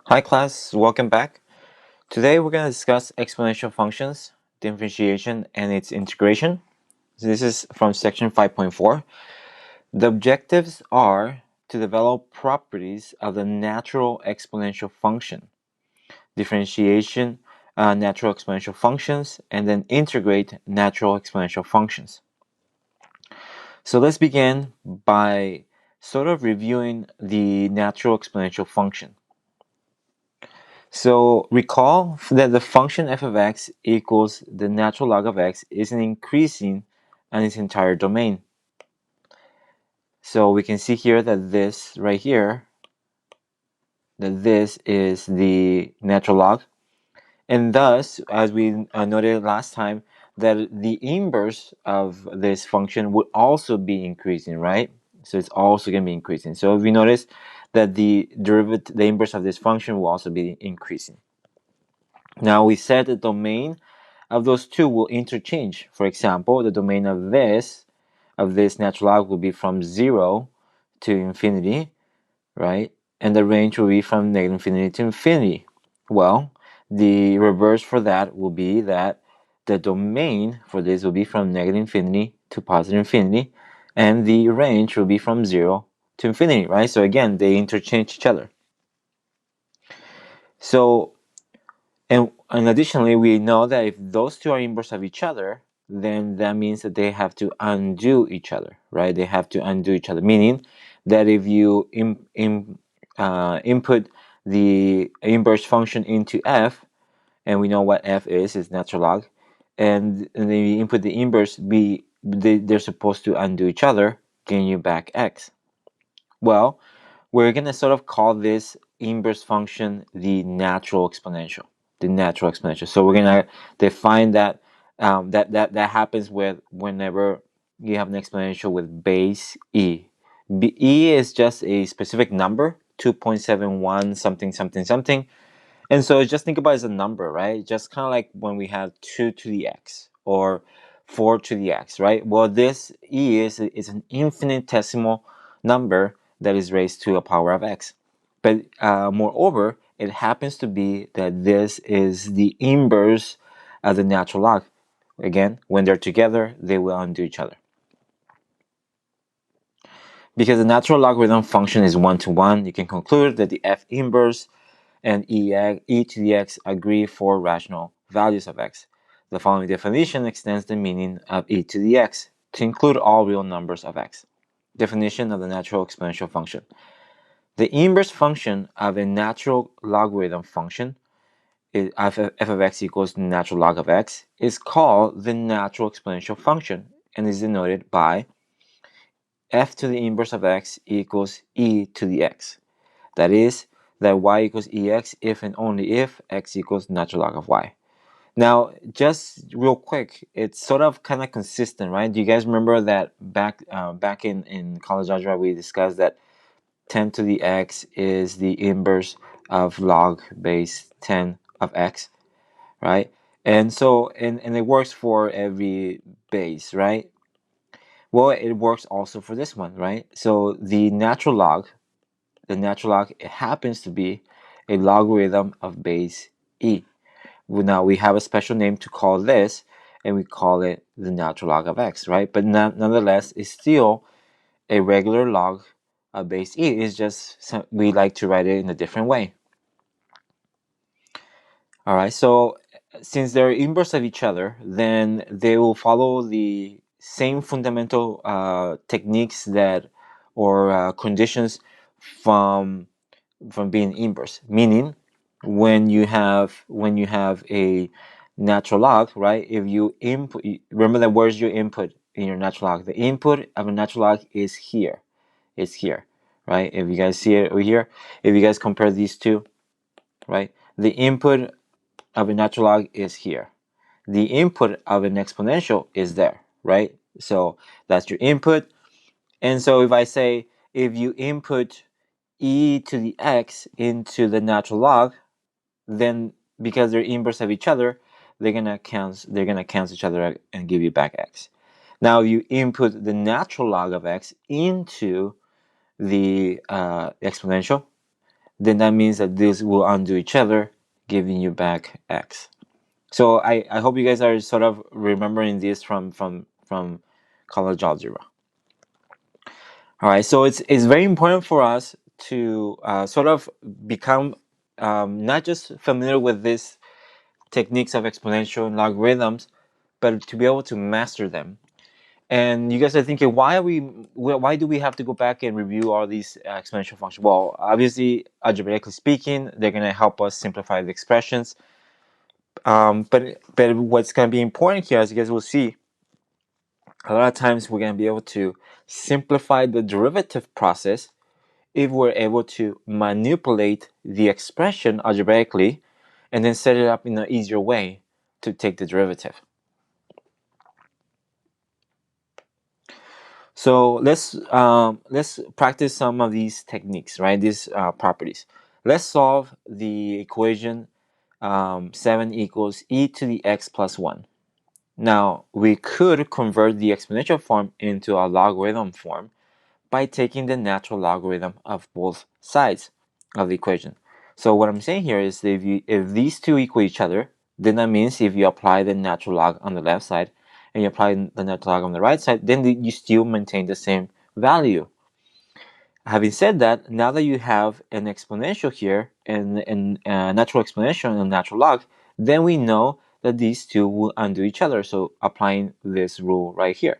Hi class, welcome back. Today we're going to discuss exponential functions, differentiation, and its integration. So this is from section 5.4. The objectives are to develop properties of the natural exponential function, differentiation, natural exponential functions, and then integrate natural exponential functions. So let's begin by sort of reviewing the natural exponential function. So recall that the function f of x equals the natural log of x is an increasing on its entire domain. So we can see here that this right here, that this is the natural log. And thus, as we noted last time, that the inverse of this function would also be increasing, right? So it's also going to be increasing. So if we notice that the derivative, the inverse of this function will also be increasing. Now we said the domain of those two will interchange. For example, the domain of this natural log will be from 0 to infinity, right? And the range will be from negative infinity to infinity. Well, the reverse for that will be that the domain for this will be from negative infinity to positive infinity, and the range will be from 0 to infinity, right? So again, they interchange each other. So and additionally, we know that if those two are inverse of each other, then that means that they have to undo each other, right? They have to undo each other, meaning that if you input the inverse function into f, and we know what f is natural log, and then you input the inverse, they're supposed to undo each other, getting you back x. Well, we're going to sort of call this inverse function the natural exponential. So we're going to define that that happens with whenever you have an exponential with base e. E is just a specific number, 2.71 something something something. And so just think about it as a number, right? Just kind of like when we have 2 to the x or 4 to the x, right? Well, this e is an infinitesimal number that is raised to a power of x. But moreover, it happens to be that this is the inverse of the natural log. Again, when they're together, they will undo each other. Because the natural logarithm function is 1 to 1, you can conclude that the f inverse and e to the x agree for rational values of x. The following definition extends the meaning of e to the x to include all real numbers of x. Definition of the natural exponential function. The inverse function of a natural logarithm function, f of x equals the natural log of x, is called the natural exponential function and is denoted by f to the inverse of x equals e to the x. That is, that y equals ex if and only if x equals natural log of y. Now, just real quick, it's sort of kind of consistent, right? Do you guys remember that back in college algebra we discussed that 10 to the x is the inverse of log base 10 of x, right? And so, and it works for every base, right? Well, it works also for this one, right? So the natural log, it happens to be a logarithm of base e. Now we have a special name to call this, and we call it the natural log of x, right? But nonetheless, it's still a regular log of base e. It's just we like to write it in a different way. All right, so since they're inverse of each other, then they will follow the same fundamental techniques that or conditions from being inverse, meaning when you have a natural log, right? If you input, remember that where's your input in your natural log? The input of a natural log is here. It's here, right? If you guys see it over here, if you guys compare these two, right? The input of a natural log is here. The input of an exponential is there, right? So that's your input. And so if I say, if you input e to the x into the natural log, then because they're inverse of each other, they're gonna cancel each other and give you back x. Now you input the natural log of x into the exponential, then that means that this will undo each other, giving you back x. So I hope you guys are sort of remembering this from college algebra. All right, so it's very important for us to sort of become not just familiar with these techniques of exponential and logarithms, but to be able to master them. And you guys are thinking, why do we have to go back and review all these exponential functions? Well, obviously, algebraically speaking, they're going to help us simplify the expressions. But what's going to be important here, as you guys will see, a lot of times we're going to be able to simplify the derivative process if we're able to manipulate the expression algebraically and then set it up in an easier way to take the derivative. So let's practice some of these techniques, right? These properties. Let's solve the equation 7 equals e to the x plus 1. Now, we could convert the exponential form into a logarithm form by taking the natural logarithm of both sides of the equation. So what I'm saying here is that if these two equal each other, then that means if you apply the natural log on the left side and you apply the natural log on the right side, then you still maintain the same value. Having said that, now that you have an exponential here and a natural exponential and a natural log, then we know that these two will undo each other. So applying this rule right here.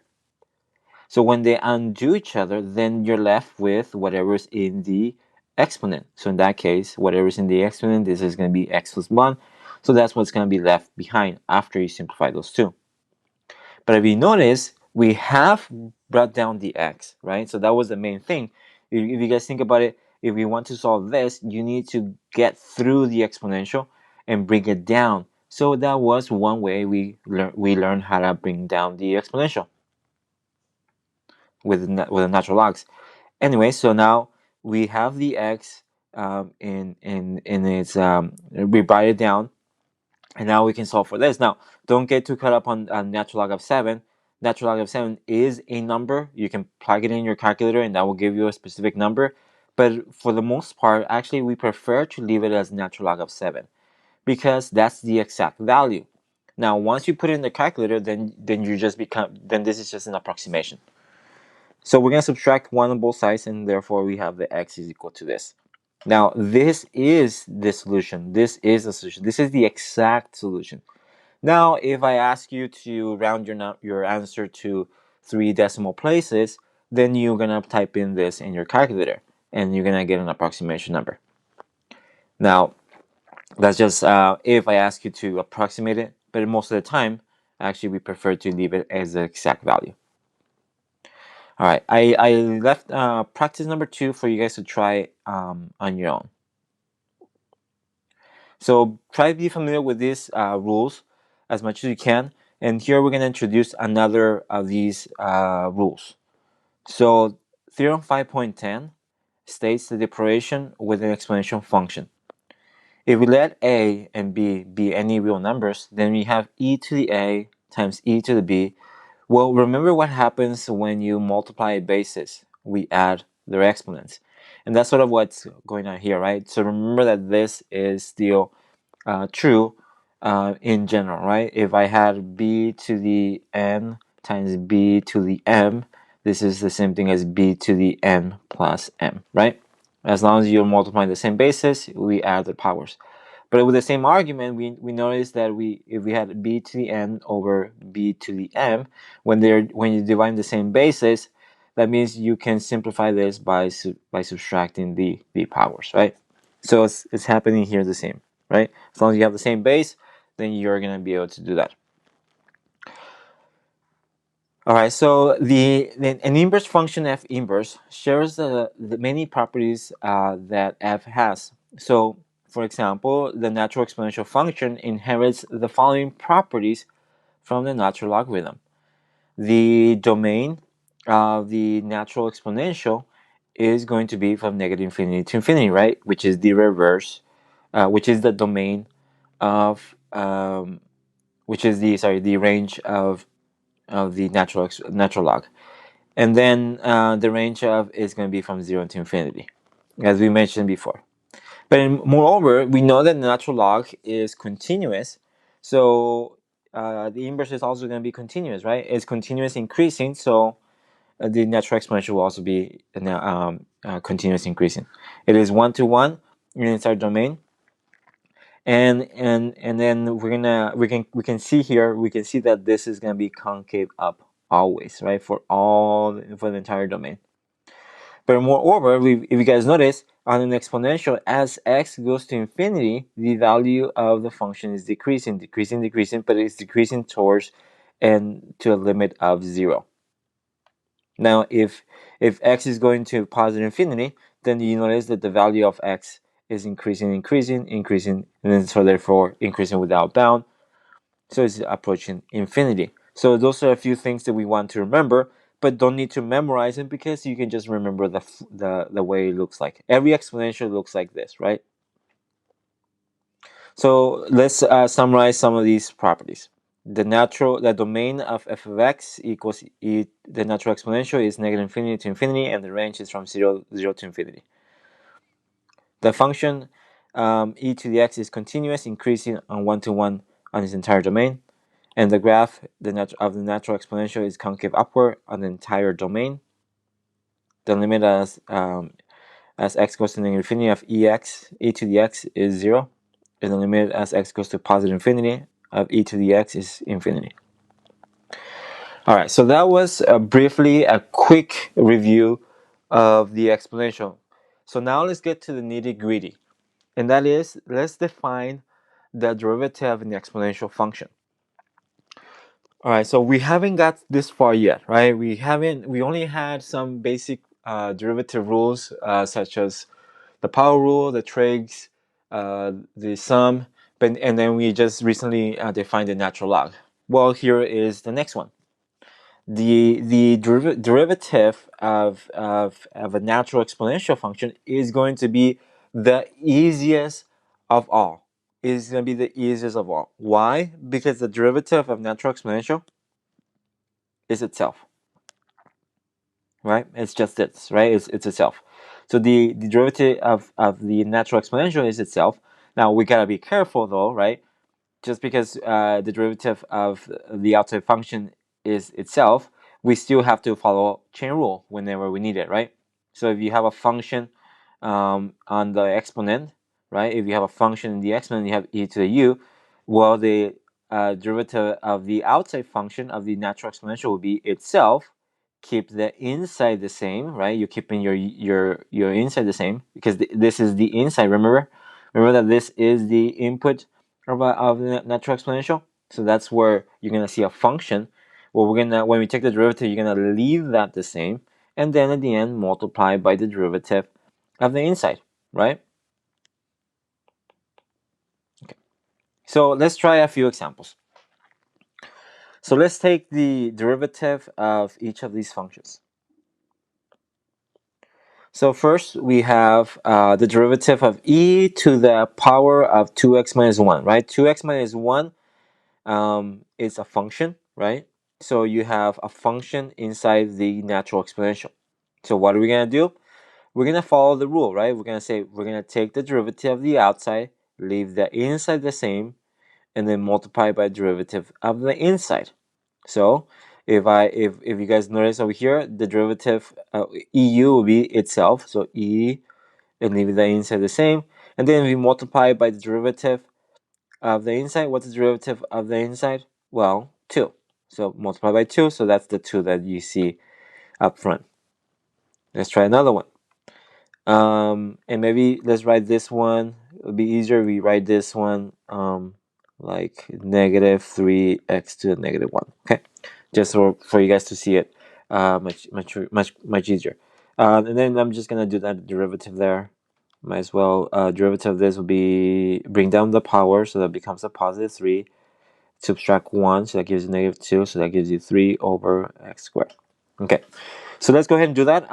So when they undo each other, then you're left with whatever's in the exponent. So in that case, whatever's in the exponent, this is going to be x plus 1. So that's what's going to be left behind after you simplify those two. But if you notice, we have brought down the x, right? So that was the main thing. If you guys think about it, if we want to solve this, you need to get through the exponential and bring it down. So that was one way we learned how to bring down the exponential with the natural logs. Anyway, so now we have the x in its we write it down, and now we can solve for this. Now, don't get too caught up on natural log of 7. Natural log of 7 is a number. You can plug it in your calculator, and that will give you a specific number. But for the most part, actually, we prefer to leave it as natural log of 7 because that's the exact value. Now, once you put it in the calculator, then this is just an approximation. So we're going to subtract 1 on both sides, and therefore we have the x is equal to this. Now, this is the solution. This is the solution. This is the exact solution. Now, if I ask you to round your answer to 3 decimal places, then you're going to type in this in your calculator, and you're going to get an approximation number. Now, that's just if I ask you to approximate it, but most of the time, actually, we prefer to leave it as the exact value. All right, I left practice number 2 for you guys to try on your own. So try to be familiar with these rules as much as you can. And here we're going to introduce another of these rules. So theorem 5.10 states the operation with an exponential function. If we let a and b be any real numbers, then we have e to the a times e to the b. Well, remember what happens when you multiply bases. We add their exponents. And that's sort of what's going on here, right? So remember that this is still true in general, right? If I had b to the n times b to the m, this is the same thing as b to the n plus m, right? As long as you're multiplying the same basis, we add the powers. But with the same argument, we notice that if we had b to the n over b to the m, when you divide the same basis, that means you can simplify this by subtracting the powers, right? So it's happening here the same, right? As long as you have the same base, then you're gonna be able to do that. All right, so an inverse function f inverse shares the many properties that f has. So, for example, the natural exponential function inherits the following properties from the natural logarithm. The domain of the natural exponential is going to be from negative infinity to infinity, right? Which is the reverse, which is the domain of, which is the range of the natural log. And then the range of is going to be from 0 to infinity, as we mentioned before. But moreover, we know that the natural log is continuous, so the inverse is also going to be continuous, right? It's continuous increasing, so the natural exponential will also be continuous increasing. It is 1-to-1 inside domain, and then we can see here, we can see that this is going to be concave up always, right, for the entire domain. But moreover, if you guys notice, on an exponential, as x goes to infinity, the value of the function is decreasing, but it's decreasing towards and to a limit of 0. Now, if x is going to positive infinity, then you notice that the value of x is increasing, and then so therefore increasing without bound. So it's approaching infinity. So those are a few things that we want to remember, but don't need to memorize them because you can just remember the way it looks like. Every exponential looks like this, right? So let's summarize some of these properties. The domain of f of x equals the natural exponential is negative infinity to infinity, and the range is from 0 to infinity. The function e to the x is continuous, increasing on 1-to-1 on its entire domain. And the graph of the natural exponential is concave upward on the entire domain. The limit as x goes to negative infinity of e to the x is 0. And the limit as x goes to positive infinity of e to the x is infinity. All right, so that was briefly a quick review of the exponential. So now let's get to the nitty-gritty. And that is, let's define the derivative in the exponential function. All right, so we haven't got this far yet, right? We only had some basic derivative rules such as the power rule, the trigs, the sum, and then we just recently defined the natural log. Well, here is the next one. The derivative of a natural exponential function is going to be the easiest of all. Is going to be the easiest of all. Why? Because the derivative of natural exponential is itself, right? It's just this, right? It's itself. So the derivative of the natural exponential is itself. Now we gotta be careful though, right? Just because the derivative of the outside function is itself, we still have to follow chain rule whenever we need it, right? So if you have a function on the exponent, right? If you have a function in the exponent, you have e to the u. Well, the derivative of the outside function of the natural exponential will be itself. Keep the inside the same, right? You're keeping your inside the same because this is the inside. Remember that this is the input of the natural exponential. So that's where you're gonna see a function. Well, when we take the derivative, you're gonna leave that the same, and then at the end multiply by the derivative of the inside, right? Okay. So let's try a few examples. So let's take the derivative of each of these functions. So first we have the derivative of e to the power of 2x minus 1, right? 2x minus 1 is a function, right? So you have a function inside the natural exponential. So what are we going to do? We're going to follow the rule, right? We're going to take the derivative of the outside, leave the inside the same, and then multiply by derivative of the inside. So if you guys notice over here, the derivative EU will be itself, so E, and leave the inside the same, and then we multiply by the derivative of the inside. What's the derivative of the inside? Well, 2. So multiply by 2, so that's the 2 that you see up front. Let's try another one. And maybe let's write this one. It'll be easier if we write this one like negative 3x to the negative 1. Okay, just for you guys to see it much easier. And then I'm just gonna do that derivative there. Might as well. Derivative of this will be bring down the power, so that becomes a positive 3. Subtract 1, so that gives you negative 2, so that gives you 3 over x squared. Okay, so let's go ahead and do that.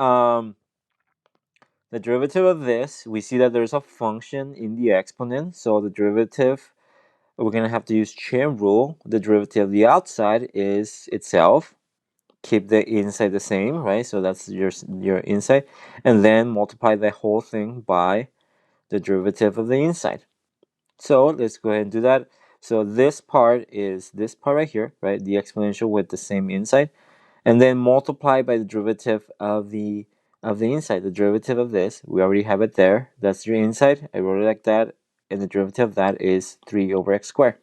The derivative of this, we see that there's a function in the exponent, so the derivative, we're going to have to use chain rule. The derivative of the outside is itself. Keep the inside the same, right? So that's your inside. And then multiply the whole thing by the derivative of the inside. So let's go ahead and do that. So this part is this part right here, right? The exponential with the same inside, and then multiply by the derivative of the inside. The derivative of this, we already have it there. That's your inside. I wrote it like that, and the derivative of that is 3 over x squared.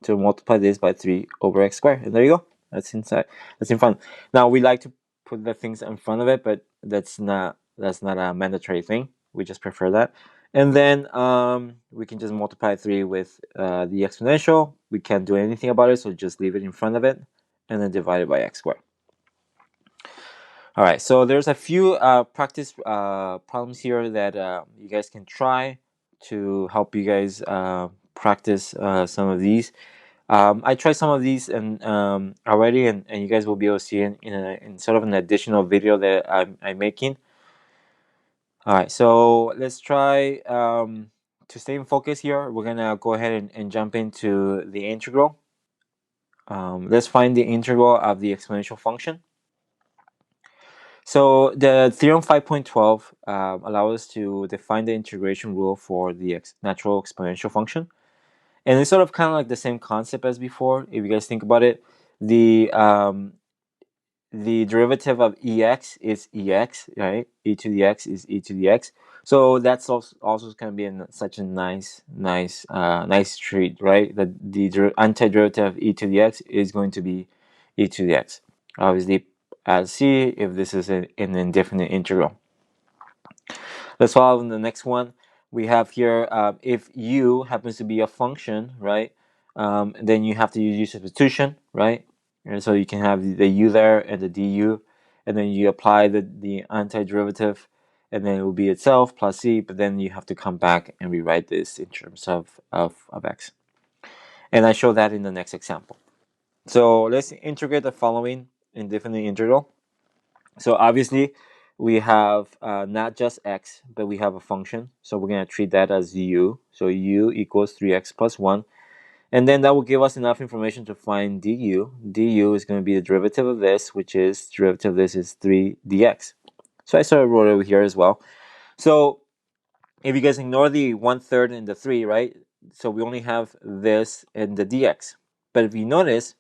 So multiply this by 3 over x squared, and there you go. That's inside. That's in front. Now we like to put the things in front of it, but that's not a mandatory thing. We just prefer that. And then we can just multiply 3 with the exponential. We can't do anything about it, so just leave it in front of it, and then divide it by x squared. All right, so there's a few practice problems here that you guys can try to help you guys practice some of these. I tried some of these and already, and you guys will be able to see it in sort of an additional video that I'm making. All right, so let's try to stay in focus here. We're gonna go ahead and jump into the integral. Let's find the integral of the exponential function. So the theorem 5.12 allows us to define the integration rule for the natural exponential function. And it's sort of kind of like the same concept as before. If you guys think about it, the derivative of ex is ex, right? E to the x is e to the x. So that's also going to be such a nice treat, right? The antiderivative of e to the x is going to be e to the x. Obviously, as c if this is an indefinite integral. Let's follow in the next one. We have here if u happens to be a function, right? Then you have to use u substitution, right? And so you can have the u there and the du, and then you apply the antiderivative, and then it will be itself plus c. But then you have to come back and rewrite this in terms of x. And I show that in the next example. So let's integrate the following indefinite integral. So obviously we have not just x, but we have a function. So we're going to treat that as u. So u equals 3x plus 1. And then that will give us enough information to find du. Du is going to be the derivative of this, which is derivative of this is 3 dx. So I sort of wrote it over here as well. So if you guys ignore the 1/3 and the 3, right? So we only have this and the dx. But if you notice,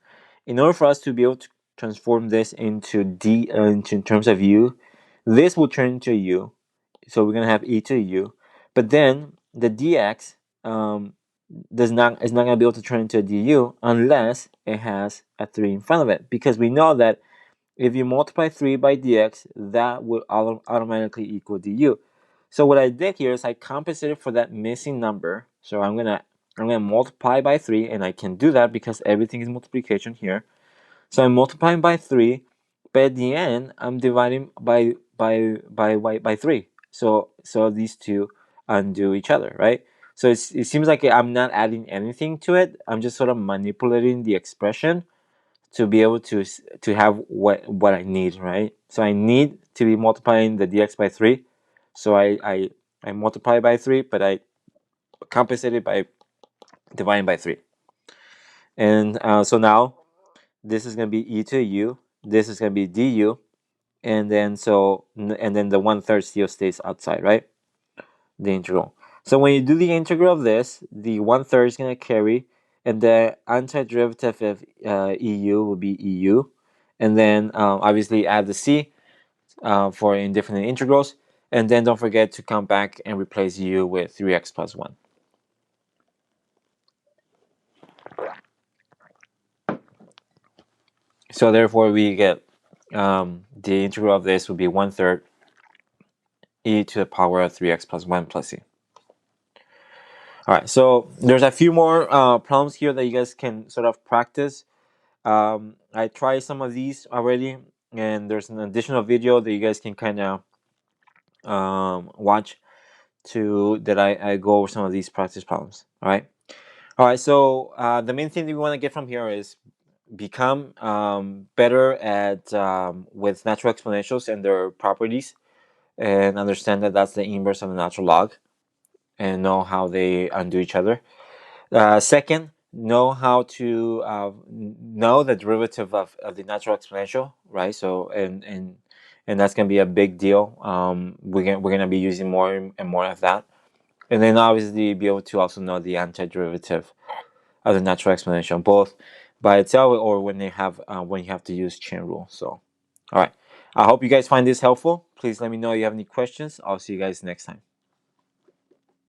in order for us to be able to transform this into into terms of u, this will turn into u. So we're gonna have e to u. But then the dx is not gonna be able to turn into a du unless it has a 3 in front of it, because we know that if you multiply 3 by dx, that will automatically equal du. So what I did here is I compensated for that missing number. So I'm gonna multiply by 3, and I can do that because everything is multiplication here. So I'm multiplying by 3, but at the end I'm dividing by 3. So these two undo each other, right? So it seems like I'm not adding anything to it. I'm just sort of manipulating the expression to be able to have what I need, right? So I need to be multiplying the dx by 3. So I multiply by 3, but I compensate it by dividing by 3. And so now this is going to be e to u. This is going to be du. And then the 1/3 still stays outside, right? The integral. So when you do the integral of this, the 1/3 is going to carry, and the antiderivative of eu will be eu. And then obviously add the c for indefinite integrals. And then don't forget to come back and replace u with 3x plus 1. So therefore we get the integral of this would be 1/3 e to the power of 3x plus 1 plus c. All right, so there's a few more problems here that you guys can sort of practice. I tried some of these already, and there's an additional video that you guys can kind of watch that I go over some of these practice problems. All right. So the main thing that we want to get from here is become better at with natural exponentials and their properties, and understand that that's the inverse of the natural log, and know how they undo each other. Second, know how to know the derivative of the natural exponential, right? So and that's gonna be a big deal. We're gonna be using more and more of that. And then obviously be able to also know the antiderivative of the natural exponential, both by itself or when you have to use chain rule. So, all right. I hope you guys find this helpful. Please let me know if you have any questions. I'll see you guys next time.